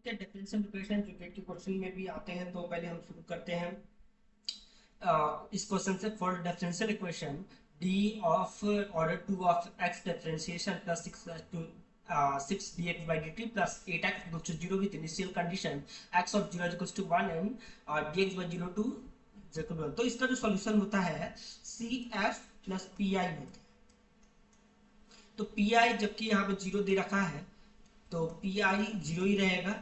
ठीक है, differential equation जो गेट के क्वेश्चन में भी आते हैं, तो पहले हम शुरू करते हैं इस क्वेश्चन से। For differential equation D of order 2 of x differentiation plus 6 dx by dt plus 8x equals to 0 with initial condition x of 0 equals to 1 and dx by 0 to 0 तो इसका जो सॉल्यूशन होता है C F plus P I होता है। तो P I जबकि यहाँ पे 0 दे रखा है तो पी आई 0 ही रहेगा,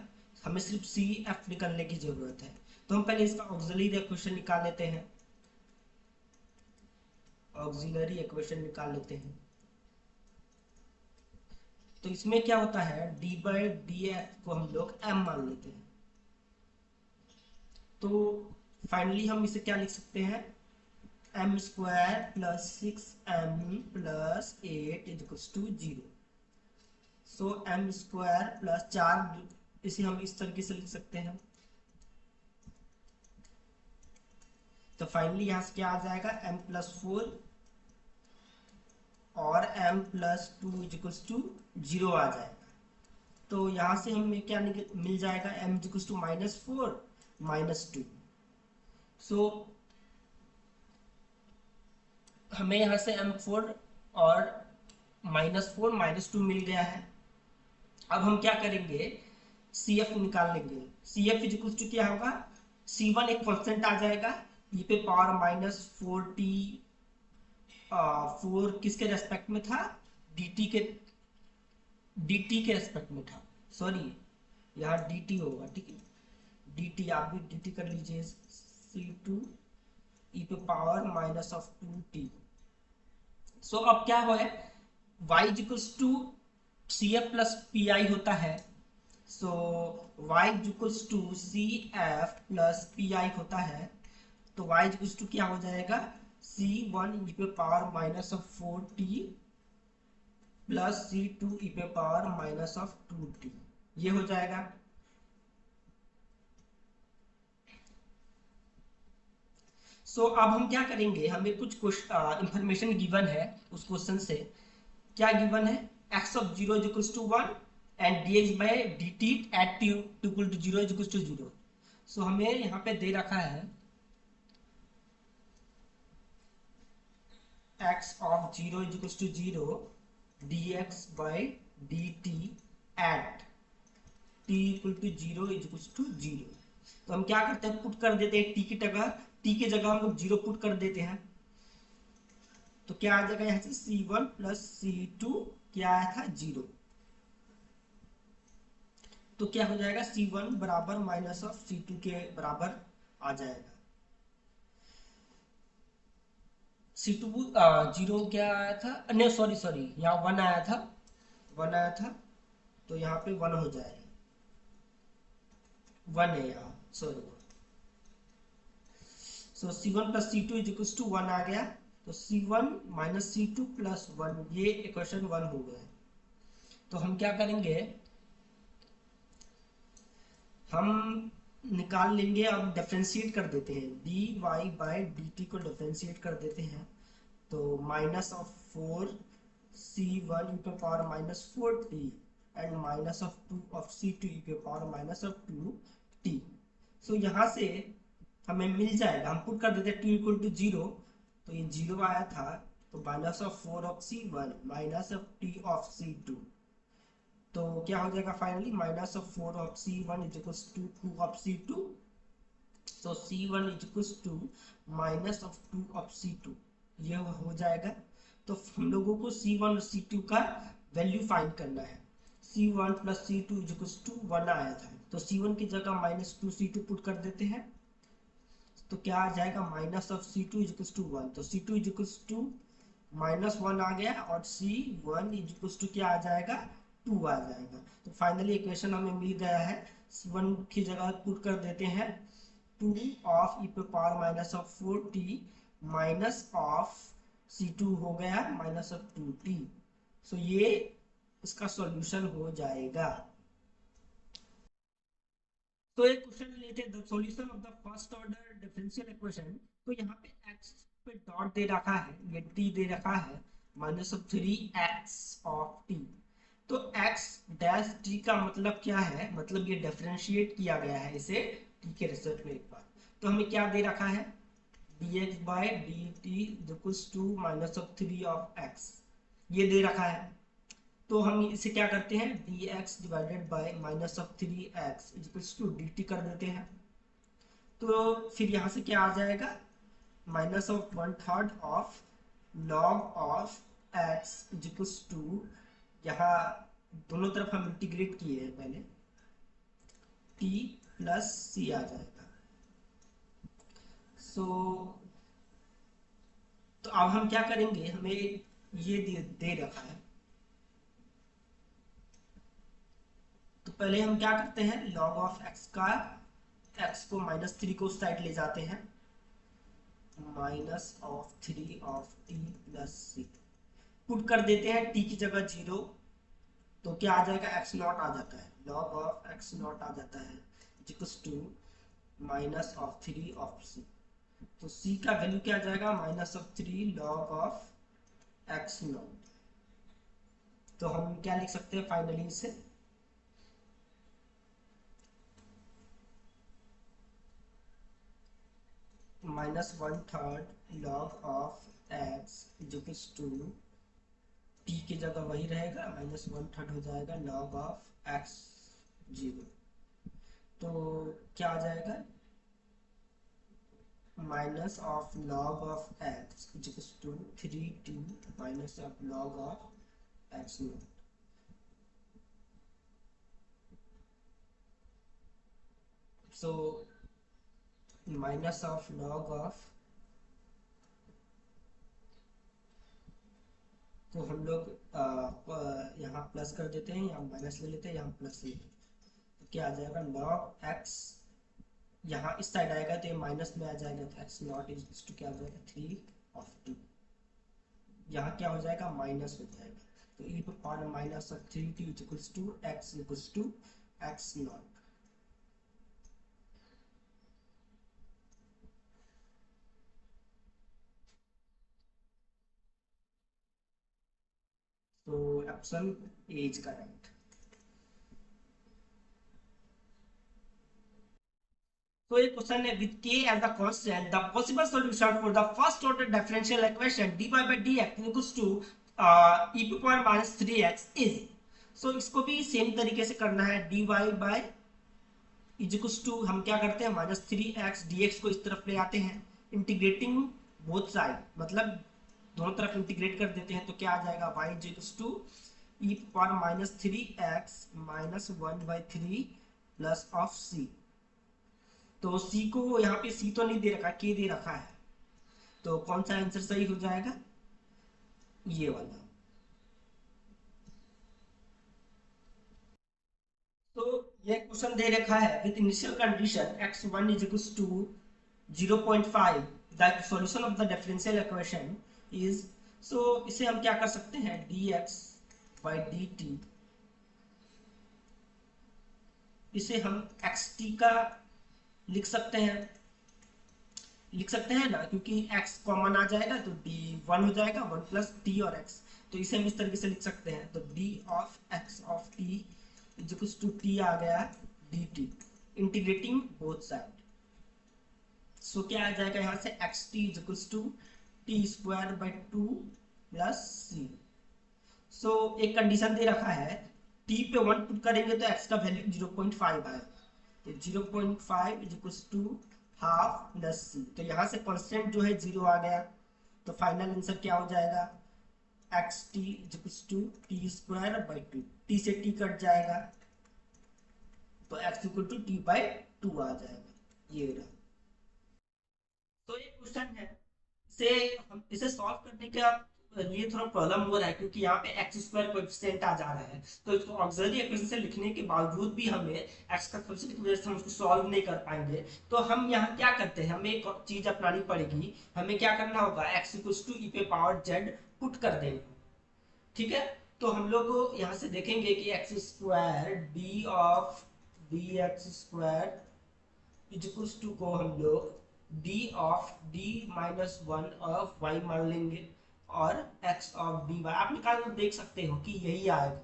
हमें सिर्फ सी एफ निकालने की जरूरत है। तो हम पहले इसका ऑक्सिलरी इक्वेशन निकाल लेते हैं, ऑक्सिलरी इक्वेशन निकाल लेते हैं। तो इसमें क्या होता है डी बाई डी एक्स को हम लोग एम मान लेते हैं। तो फाइनली हम इसे क्या लिख सकते हैं, M square plus 6m plus 8 is to 0। So M square plus 4, इसे हम इस तरीके से लिख सकते हैं। तो फाइनली यहां से क्या आ जाएगा, m प्लस 4 और m प्लस 2 इजिकल्स टू 0 आ जाएगा। तो यहां से हमें क्या मिल जाएगा, m इजिकल्स टू -4 -2। सो हमें यहां से m4 और -4 -2 मिल गया है। अब हम क्या करेंगे, सी एफ निकाल लेंगे। सी एफ इजिकल्स टू क्या होगा, C1 एक कांस्टेंट आ जाएगा, e पे पावर -4t 4 किसके रेस्पेक्ट में था, dt के रेस्पेक्ट में था। सॉरी यहाँ dt होगा, ठीक है, dt आप भी dt कर लीजिए। C2 e पे पावर -2t। सो अब क्या हुआ है, y equals to C F plus P I होता है। So y equals to C F plus P I होता है। तो y इक्वल्स टू क्या हो जाएगा, C1 e पे power -4t plus C2 e पे पावर -2t, ये हो जाएगा। अब हम क्या करेंगे, हमें कुछ इंफॉर्मेशन गिवन है उस क्वेश्चन से। क्या गिवन है, x of 0 is equals to 1 and dx by dt at t equal to 0 is equals to 0। So हमें यहाँ पे दे रखा है x of 0 is equals to 0 dx by dt at t equal to 0 is equals to 0। तो हम क्या करते हैं, पुट कर देते हैं t की जगह, t की जगह हम लोग 0 पुट कर देते हैं। तो क्या आ जाएगा यहाँ से C1 प्लस C2 क्या आया था 0। तो क्या हो जाएगा, C1 बराबर माइनस ऑफ C2 के बराबर आ जाएगा। C2 0 क्या आया था, नहीं सॉरी सॉरी, यहाँ 1 आया था, 1 आया था, तो यहाँ पे 1 हो जाएगा, 1 है यहाँ, sorry. So C1 plus C2 is equal to 1 आ गया। तो C1 माइनस C2 प्लस 1, ये इक्वेशन 1 हो गया। तो हम क्या करेंगे, हम निकाल लेंगे, अब डिफरेंशिएट कर देते हैं, dy बाई dt को डिफरेंशिएट कर देते हैं। तो माइनस ऑफ 4C1 e पे power -4t and minus of 2 of C2 e पे पावर -2t। सो यहाँ से हमें मिल जाएगा, हम पुट कर देते हैं t इक्वल टू 0। तो ये 0 आया था, तो minus of 4 of C1 minus of t of C2। तो क्या हो जाएगा finally, minus of 4 of C1 is equals to 2 of C2। तो C1 is equals to minus of 2 of C2, ये हो जाएगा। तो हम लोगों को C1 और C2 का वैल्यू फाइंड करना है। C1 plus C2 is equals to 1 आया था, तो C1 की जगह -2 C2 पुट कर देते हैं। तो क्या आ जाएगा, minus of C2 is equals to 1। तो C2 इज इक्वल्स टू -1 आ गया, और C1 इज इक्वल्स टू क्या आ जाएगा, 2 आ जाएगा। तो फाइनली इक्वेशन हमें मिल गया है। C1 की जगह पुट कर देते हैं 2 ऑफ e पे power -4t minus of C2 हो गया माइनस ऑफ 2t। सो ये इसका सॉल्यूशन हो जाएगा। तो एक question related the solution of the first order differential equation. तो यहाँ पे x पे डॉट दे रखा है, ये t दे रखा है, -3x ऑफ t तो x डैश टी का मतलब क्या है, मतलब ये डिफरेंशिएट किया गया है इसे t के रिस्पेक्ट में एक बार। तो हमें क्या दे रखा है, dx by D T equals to minus of 3 of x, ये दे रखा है। तो हम इसे क्या करते हैं, dx divided by minus of 3x equals to dt कर देते हैं। तो फिर यहाँ से क्या आ जाएगा, minus of 1/3 of log of x equals to, यहाँ दोनों तरफ हम इंटीग्रेट किए हैं पहले, t प्लस c आ जाएगा। सो तो अब हम क्या करेंगे, हमें ये दे रखा है, तो पहले हम क्या करते हैं, log ऑफ x का, x को -3 को उस साइड ले जाते हैं, -3 of t plus c put कर देते हैं t की जगह 0, तो क्या आ जाएगा, x नॉट आ जाता है, log ऑफ x नॉट आ जाता है इक्वल्स टू -3 ऑफ c। तो c का वैल्यू क्या आ जाएगा, -3 log ऑफ x नॉट। तो हम क्या लिख सकते हैं फाइनली इसे, -1/3 log of x equals to, t की जगह वही रहेगा, -1/3 हो जाएगा log ऑफ x 0। तो क्या आ जाएगा, minus of log of x equals to 3t minus of log of x naught. So minus of log of, तो हम लोग यहाँ प्लस कर देते हैं, यहाँ माइनस ले लेते हैं, यहाँ प्लस ले लेते हैं, तो क्या आ जाएगा, log x यहाँ इस साइड आएगा तो ये माइनस में आ जाएगा, तो x नॉट इज टू क्या हो जाएगा, 3 ऑफ 2, यहाँ क्या हो जाएगा, माइनस हो जाएगा, तो e पर power minus of 3t equals to x equals to x naught. तो ऑप्शन ए इज करेक्ट। तो एक क्वेश्चन है, with k as the constant the possible solution for the first order differential equation dy by dx equals to e to power minus 3x is। सो इसको भी same तरीके से करना है, dy by equals to, हम क्या करते हैं, -3x dx को इस तरफ ले आते हैं, इंटीग्रेटिंग बोथ साइड, मतलब दोनों तरफ इंटीग्रेट कर देते हैं, तो क्या आ जाएगा, y equals to e power -3x -1/3 plus of c। तो c को यहाँ पे c तो नहीं दे रखा, k दे रखा है, तो कौन सा आंसर सही हो जाएगा, ये वाला। तो ये क्वेश्चन दे रखा है, with initial condition x1 is equals to 0.5 the solution of the differential equation is. So इसे हम क्या कर सकते हैं, dx by dt, इसे हम xt का लिख सकते हैं ना, क्योंकि x कॉमन आ जाएगा तो d 1 हो जाएगा, 1 प्लस t और x, तो इसे हम इस तरीके से लिख सकते हैं, तो d of x of t is equals to t आ गया dt, integrating both side. So क्या आ जाएगा यहाँ से, X T is equals to T square by 2 plus C. So एक कंडीशन दे रखा है, टी पे 1 पुट करेंगे तो एक्स का वैल्यू 0.5 आएगा, तो 0.5 is equals to half plus C, तो यहाँ से कांस्टेंट जो है 0 आ गया, तो फाइनल आंसर क्या हो जाएगा, X T is equals to T square by 2, T से टी कट जाएगा, तो X equal to T by 2 आ जाएगा, ये रहा। तो ये क्वेश्चन है, से हम इसे सॉल्व करने का लिए थोड़ा प्रॉब्लम हो रहा है, क्योंकि यहाँ पे एक्स स्क्वायर कोएफिशिएंट आ जा रहा है, तो इसको ऑक्सिलरी इक्वेशन से लिखने के बावजूद भी हमें एक्स का कोएफिशिएंट की वजह से हम उसको सॉल्व नहीं कर पाएंगे। तो हम यहाँ क्या करते हैं, हमें एक चीज अपनानी पड़ेगी, हमें क्या करना होगा, एक्स इक्वल्स टू ई पे पावर जेड पुट कर देंगे, ठीक है। तो हम लोग यहाँ से देखेंगे कि X square D of D X square equals to को हम लोग d of d -1 of y मान लेंगे, और x ऑफ dy आप निकाल देख सकते हो कि यही आएगा,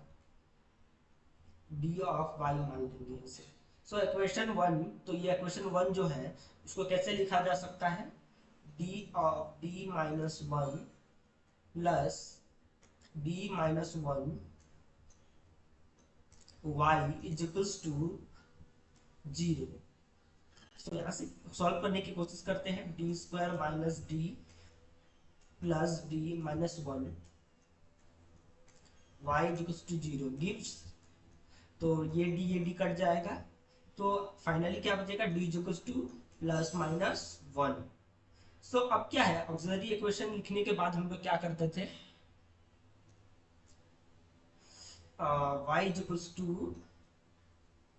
डी ऑफ वाई मान लेंगे इसे। सो इक्वेशन वन, तो ये इक्वेशन वन जो है इसको कैसे लिखा जा सकता है, D of D minus one plus D minus one Y is equals to zero. तो यहाँ से सॉल्व करने की कोशिश करते हैं, D square minus D plus D minus one Y is equals to zero gives, तो ये डी कट जाएगा, तो फाइनली क्या बचेगा, D is equals to plus minus one. So अब क्या है, ऑक्सिलरी इक्वेशन लिखने के बाद हम लोग क्या करते थे, y is equals to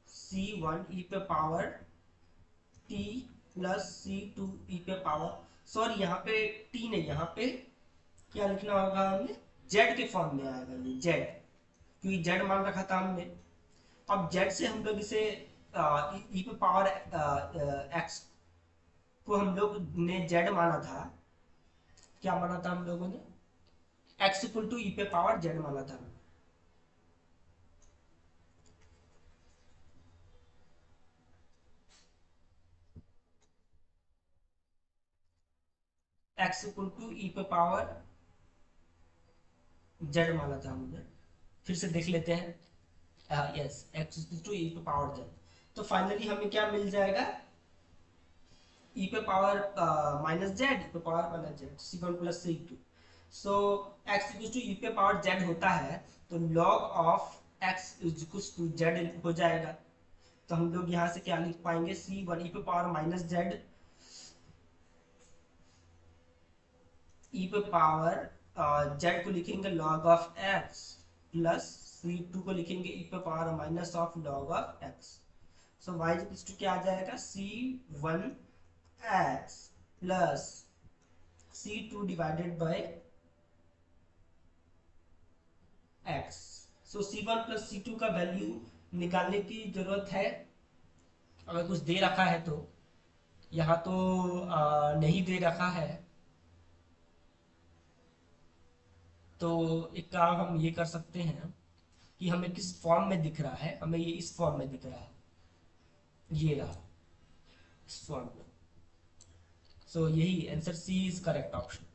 C one E पे power t plus C two E पे पावर, सॉरी यहाँ पे t नहीं, यहाँ पे क्या लिखना होगा हमें, z के फॉर्म में आएगा ये z, क्योंकि z मान रखा था हमने। अब z से हम लोग इसे ई पे पावर x को हम लोग ने z माना था, क्या माना था हम लोगों ने, x इक्वल टू ई पे पावर z माना था। x इक्वल टू ई पे पावर z माना था हमने, फिर से देख लेते हैं, yes x equal to E पे पावर z। तो फाइनली हमें क्या मिल जाएगा, ई पे पावर माइनस जेड, ई पे power minus Z, C one plus C two. So X equal to E पे पावर जेड होता है, तो log of X is equal to Z हो जाएगा। तो हम लोग यहाँ से क्या लिख पाएंगे, सी वन ई पे पावर माइनस जेड ई पे पावर जेड को लिखेंगे log of X plus C two को लिखेंगे ई पे power minus of log of X. So Y equal to क्या आ जाएगा, C one X plus C two divided by X. So C one plus C two का value निकालने की जरूरत है, अगर कुछ दे रखा है तो, यहाँ तो नहीं दे रखा है, तो एक काम हम ये कर सकते हैं कि हमें किस फॉर्म में दिख रहा है, हमें ये इस फॉर्म में दिख रहा है, ये रहा इस फॉर्म में। सो यही answer C is correct option.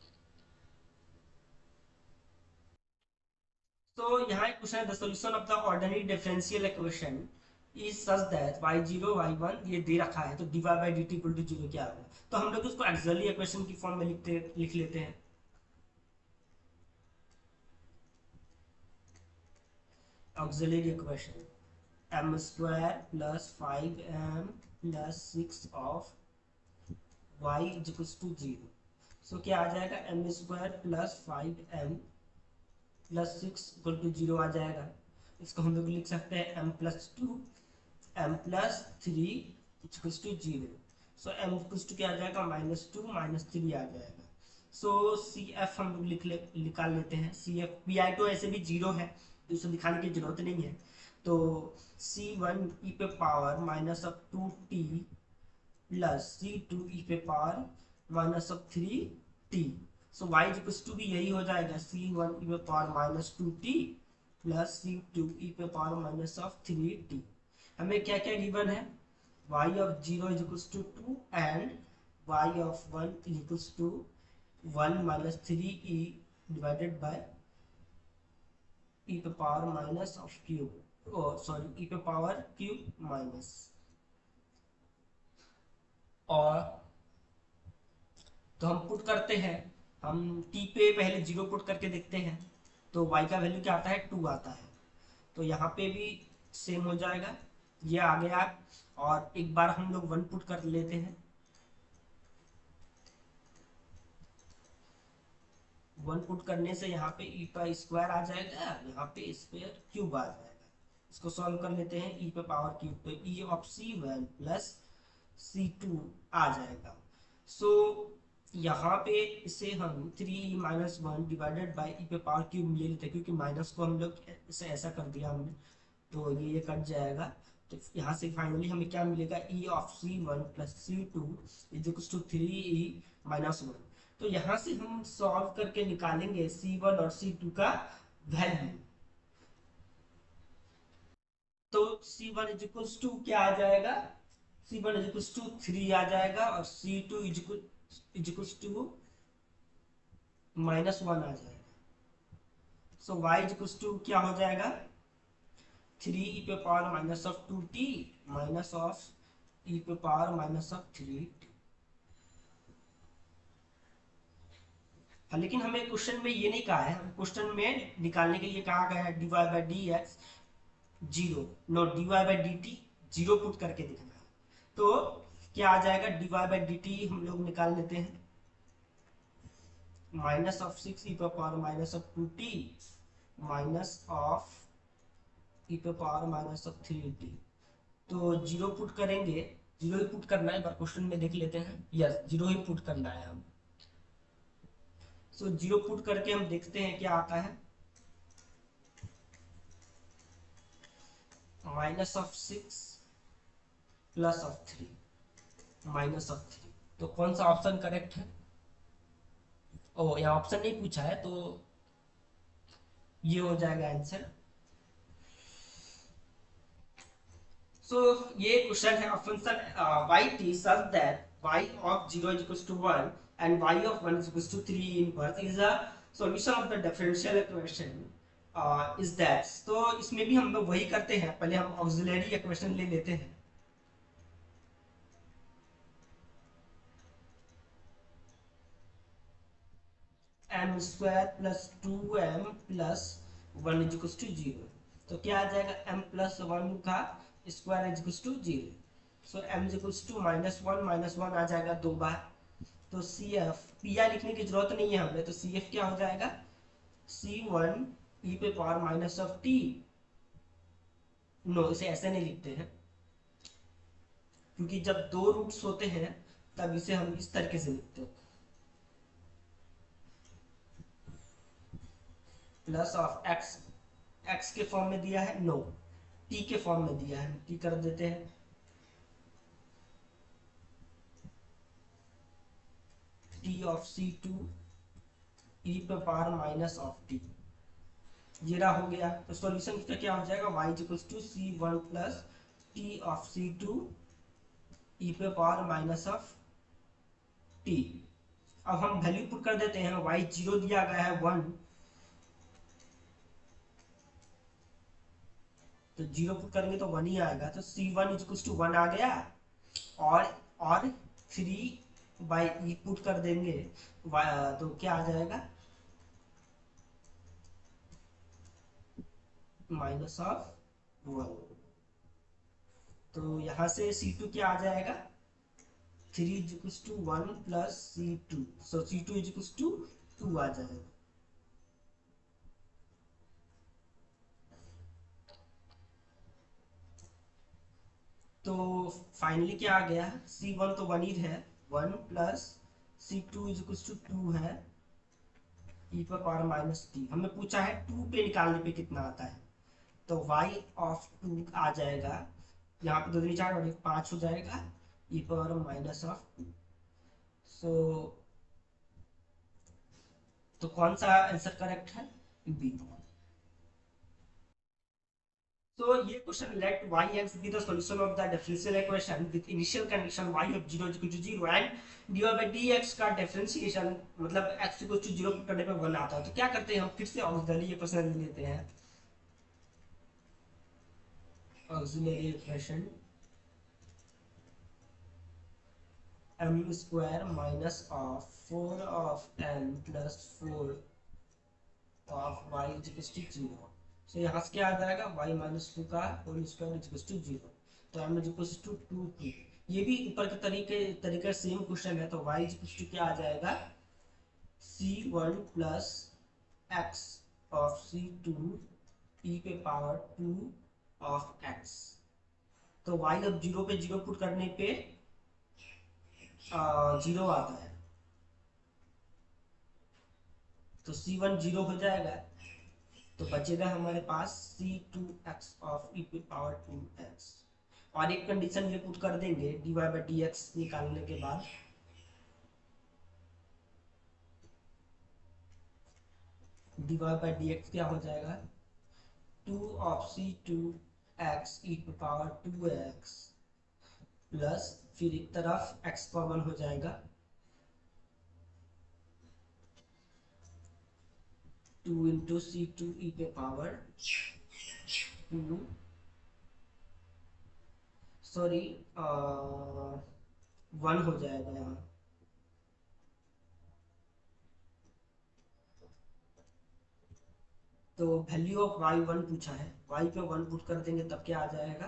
तो यहाँ एक क्वेश्चन है, the solution of the ordinary differential equation is such that y0 y1 ये दे रखा है, तो dy by dt equal to 0 क्या होगा, तो हम लोग उसको एक्सिलरी इक्वेशन की फॉर्म में लिख लेते हैं। Auxiliary equation m square plus 5m plus 6 of y is equal to 0। So क्या आ जाएगा, m square plus 5m plus 6 equal to 0 आ जाएगा। इसको हम लोग लिख सकते हैं m plus 2 m plus 3 equal to 0। So m equal to क्या आ जाएगा, माइनस 2 माइनस 3 आ जाएगा। सो सी एफ हम लोग निकाल लेते हैं, सी एफ पी आई तो ऐसे भी 0 है, तो उसे दिखाने की जरूरत नहीं है। तो सी वन ई पे power minus of 2t plus C two E पे power minus of 3t। So y equals to भी यही हो जाएगा, सी वन ई पे power minus 2t plus C two E पे पावर माइनस ऑफ 3t। हमें क्या क्या गिवन है, y of 0 is equals to 2 and y of 1 is equals to 1 minus 3e divided by e पे power minus of cube, sorry e पे power cube minus, और तो हम पुट करते हैं, हम t पे पहले 0 पुट करके देखते हैं, तो y का वैल्यू क्या आता है, 2 आता है। तो यहाँ पे भी सेम हो जाएगा, ये आ गया, और एक बार हम लोग 1 पुट कर लेते हैं, 1 पुट करने से यहाँ पे e का स्क्वायर आ जाएगा, यहाँ पे स्क्वायर क्यूब आ जाएगा। इसको सॉल्व कर लेते हैं, e पे पावर क्यूब, तो e of c1 plus c2 आ जाएगा। सो यहाँ पे इसे हम 3 माइनस 1 डिवाइडेड बाई ई पे पावर क्यूब ले लेते हैं, क्योंकि माइनस को हम लोग इसे ऐसा कर दिया हमने, तो ये कट जाएगा। तो यहाँ से फाइनली हमें क्या मिलेगा, e of c1 plus c2 is equal to 3e minus 1। तो यहाँ से हम सॉल्व करके निकालेंगे c1 और c2 का वैल्यू। तो C1 इज इक्वल्स टू क्या आ जाएगा, C1 इज इक्वल्स टू 3 आ जाएगा, और C2 इज इक्वल्स टू -1 आ जाएगा। सो y इज इक्वल्स टू क्या हो जाएगा, 3 पे power minus of 2t minus of पे पावर माइनस ऑफ 3t। हाँ, लेकिन हमें क्वेश्चन में ये नहीं कहा है, हम क्वेश्चन में निकालने के लिए कहा गया है dy by D X zero, no dy by D T zero put करके दिखना है। तो क्या आ जाएगा, dy बाई डी टी हम लोग निकाल लेते हैं, माइनस ऑफ 6 ई पे power minus of 2t minus of E पे पावर माइनस ऑफ 3t। तो जीरो पुट करेंगे, जीरो ही पुट करना है, पर क्वेश्चन में देख लेते हैं, यस जीरो ही पुट करना है हम। सो जीरो पुट करके हम देखते हैं क्या आता है, minus of 6 plus of 3 minus of 3। तो कौन सा ऑप्शन करेक्ट है, ओ यहाँ ऑप्शन नहीं पूछा है, तो ये हो जाएगा आंसर। सो ये क्वेश्चन है, function y t such that y of 0 is equals to 1 and y of 1 is equals to 3 inverse is a solution of the differential equation is that। तो इसमें भी हम लोग वही करते हैं, पहले हम ऑक्सिलरी इक्वेशन ले लेते हैं, M square plus 2m plus 1 is equals to 0। तो क्या आ जाएगा, m प्लस 1 का square is equals to 0। So m is equals to minus one आ जाएगा दो बार। तो सी एफ पी आई लिखने की जरूरत नहीं है हमें, तो सी एफ क्या हो जाएगा, C1 ई पे power minus of T, no इसे ऐसे नहीं लिखते हैं, क्योंकि जब दो रूट्स होते हैं तब इसे हम इस तरीके से लिखते हैं, प्लस ऑफ एक्स, एक्स के फॉर्म में दिया है, नो टी के फॉर्म में दिया है, टी कर देते हैं, टी ऑफ C2 ई पे पावर माइनस ऑफ टी, ये रहा हो गया। तो सॉल्यूशन इसका क्या हो जाएगा, y is equals to C1 plus t of C2 e पे पावर माइनस ऑफ टी। अब हम वैल्यू पुट कर देते हैं, y जीरो दिया गया है 1, तो जीरो पुट करेंगे तो 1 ही आएगा, तो C1 इज इक्वल्स टू 1 आ गया, और 3 बाई ई पुट कर देंगे, तो क्या आ जाएगा, माइनस ऑफ 1। तो यहां से C2 क्या आ जाएगा, 3 is equals to 1 plus C2, so C2 is equals to 2 आ जाएगा। तो फाइनली क्या आ गया, C1 तो 1 ही है, 1 plus C2 is equals to 2 है, ई पर पावर माइनस टी। हमें पूछा है 2 पे निकालने पे कितना आता है, तो y ऑफ 2 आ जाएगा, यहाँ पे दो दूनी चार और एक 5 हो जाएगा, ई पावर माइनस ऑफ 2। सो तो कौन सा आंसर करेक्ट है, बी। So ये question let y(x) be the solution of the differential equation with initial condition y of 0 is equal to 0 and dy by dx का differentiation मतलब x equal to 0 करने पे 1 आता है। तो क्या करते हैं, हम फिर से ऑक्सिलरी इक्वेशन ले लेते हैं, auxiliary equation m square minus of 4 of n plus 4 of y is equal to 0। So यहाँ से क्या आ जाएगा, y माइनस 2 का whole square is equal to 0, तो m इज इक्वल टू 2। ये भी ऊपर के तरीके सेम क्वेश्चन है, तो y इज इक्वल टू क्या आ जाएगा, C1 plus x of C2 e पे पावर 2 ऑफ x। तो y अब जीरो पे जीरो पुट करने पे जीरो आता है, तो C1 जीरो हो जाएगा, तो बचेगा हमारे पास C2x ऑफ e पे पावर 2x। और एक कंडीशन ये पुट कर देंगे dy बाई dx निकालने के बाद, dy बाई dx क्या हो जाएगा, 2 of C2 x e to power 2x plus फिर एक तरफ x कॉमन हो जाएगा 2 इंटू सी टू ई पे पावर 2 सॉरी 1 हो जाएगा यहाँ। तो वैल्यू ऑफ y 1 पूछा है, y पे 1 पुट कर देंगे तब क्या आ जाएगा।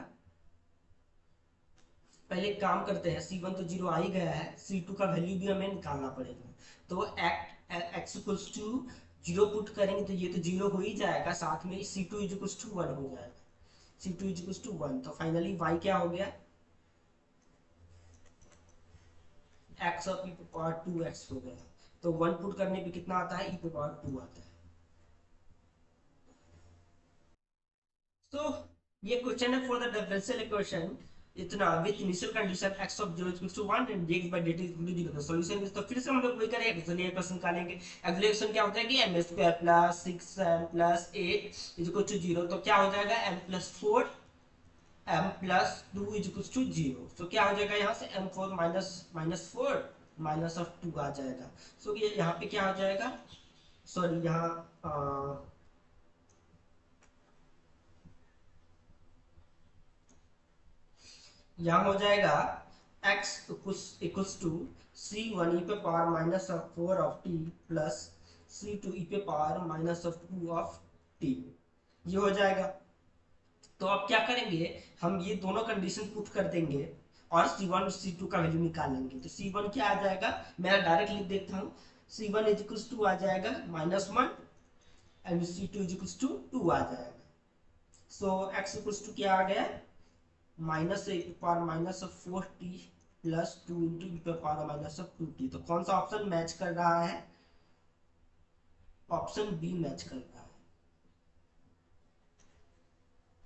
पहले एक काम करते हैं, c1 तो 0 आ ही गया है, c2 का वैल्यू भी हमें निकालना पड़ेगा। तो x इक्वल्स टू 0 पुट करेंगे तो ये तो 0 हो ही जाएगा, साथ में c2 इक्वल्स टू 1 हो जाएगा, c2 इक्वल्स टू 1। तो फाइनली y क्या हो गया, x ऑफ e पे पावर 2x हो गया। तो 1 पुट करने पे कितना आता है, e पे पावर 2 आता है। तो ये क्वेश्चन है फॉर द डिफरेंशियल इक्वेशन इतना with initial condition x of 0 equals to 1 and dx by dt equal to 0। तो सॉल्यूशन तो फिर से हम लोग वही करेंगे, चलिए इक्वेशन निकालेंगे। अगले इक्वेशन क्या होता है कि m square plus 6m plus 8 is equal to 0। तो क्या हो जाएगा m plus 4 m plus 2 is equal to 0। तो क्या हो जाएगा यहाँ से m4 माइनस 4 माइनस ऑफ 2 आ जाएगा। सो ये यहाँ पे क्या हो जाएगा, सॉरी यहाँ यहाँ हो जाएगा x equals to C one E पे power minus of 4 of T plus C two E पे power minus of 2 of T, ये हो जाएगा। तो अब क्या करेंगे, हम ये दोनों कंडीशन पुट कर देंगे और C1 और C2 का वैल्यू निकाल लेंगे। तो C1 क्या आ जाएगा, मैं डायरेक्ट लिख देता हूँ, C1 इज इक्वल्स टू आ जाएगा -1 and C2 is equals to 2 आ जाएगा। सो x इक्वल्स टू क्या आ गया, minus a power minus of 4t plus 2 into e power minus of 2t। तो कौन सा ऑप्शन मैच कर रहा है, ऑप्शन बी मैच कर रहा है।